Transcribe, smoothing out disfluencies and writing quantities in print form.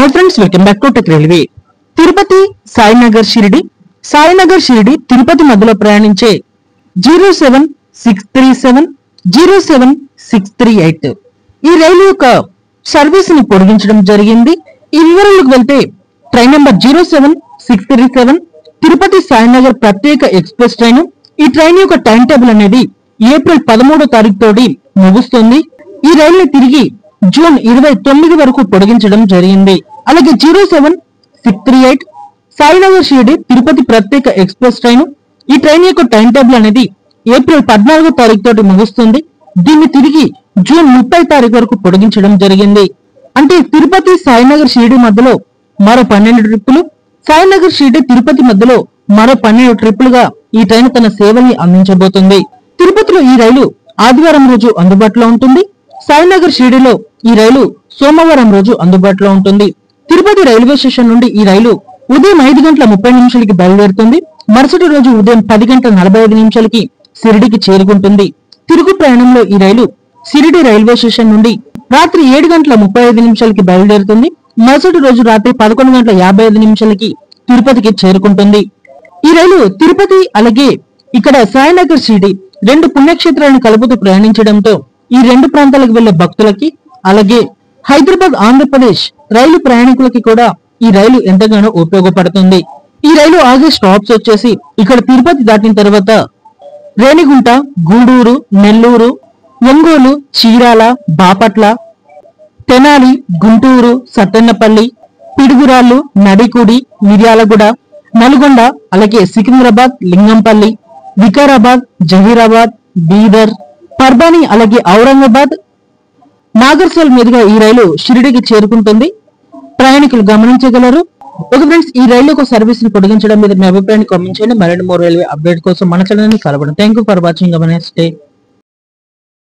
Hi friends, welcome back to tech railway. Tirupati Sainagar Shirdi Tirupati మధ్యలో ప్రయాణించే 07637 07638 ఈ రైలు యొక్క సర్వీస్ ని పొడిగించడం జరిగింది। ఈ వివరాలకు వెళ్తే ట్రైన్ నంబర్ 07637 తిరుపతి సాయినగర్ ప్రత్యేక ఎక్స్ప్రెస్ ట్రైన్। ఈ ట్రైన్ యొక్క టైం టేబుల్ అనేది ఏప్రిల్ 13వ తారీఖు తోటి ముగుస్తుంది। ఈ రైలుని తిరిగి జూన్ 29 వరకు పొడిగించడం జరిగింది। అలాగే 07638 సాయినగర్ షిరిడి తిరుపతి ప్రత్యేక ఎక్స్ప్రెస్ ట్రైన్। ఈ ట్రైన్ యొక్క టైం టేబుల్ అనేది ఏప్రిల్ 14వ తారీఖు తోటి ముగుస్తుంది। దీన్ని తిరిగి జూన్ 30 తారీఖు వరకు పొడిగించడం జరిగింది। అంటే తిరుపతి సాయినగర్ షిరిడి మధ్యలో మరో 12 ట్రిప్పులు, సాయినగర్ షిరిడి తిరుపతి మధ్యలో మరో 12 ట్రిప్పులుగా ఈ ట్రైన్ తన సేవల్ని అందించబోతుంది। తిరుపతిలో ఈ రైలు ఆదివారం రోజు అందుబాటులో ఉంటుంది। సాయినగర్ షిరిడిలో ఈ రైలు సోమవారం రోజు అందుబాటులో ఉంటుంది। తిరుపతి రైల్వే స్టేషన్ నుండి ఈ రైలు ఉదయం 5:30 బయలుదేరుతుంది। మరుసటి రోజు ఉదయం 10:45 షిరిడికి చేరుకుంటుంది। తిరుగు ప్రయాణంలో ఈ రైలు షిరిడి రైల్వే స్టేషన్ నుండి రాత్రి 7:35 బయలుదేరుతుంది। మరుసటి రోజు రాత్రి 11:55 తిరుపతికి చేరుకుంటుంది। ఈ రైలు తిరుపతి అలాగే ఇక్కడ సాయినగర్ షిరిడి రెండు పుణ్యక్షేత్రాలను కలుపుతూ ప్రయాణించడంతో ఈ రెండు ప్రాంతాలకు వెళ్లే భక్తులకి అలాగే హైదరాబాద్ ఆంధ్రప్రదేశ్ రైలు ప్రయాణికులకి కూడా ఈ రైలు ఎంతగానో ఉపయోగపడుతుంది। ఈ రైలు ఆగే స్టాప్స్ వచ్చేసి ఇక్కడ తిరుపతి దాటిన తర్వాత రేణిగుంట, గూడూరు, నెల్లూరు, ఒంగోలు, చీరాల, బాపట్ల, తెనాలి, గుంటూరు, సత్తెన్నపల్లి, పిడుగురాళ్లు, నడికుడి, మిర్యాలగూడ, నల్గొండ, అలాగే సికింద్రాబాద్, లింగంపల్లి, వికారాబాద్, జహీరాబాద్, బీదర్, పర్బాని అలాగే ఔరంగాబాద్, నాగర్సోల్ మీదుగా ఈ రైలు షిరిడికి చేరుకుంటుంది। ప్రయాణికులు గమనించగలరు। ఓకే ఫ్రెండ్స్, ఈ రైలు యొక్క సర్వీస్ ని పొడిగించడం మీద మీ అభిప్రాయాన్ని కామెంట్ చేయండి। మరిన్ని మోర్ రైల్వే అప్డేట్ కోసం మన ఛానల్ ని ఫాలో అవ్వండి। Thank you for watching, have a nice day.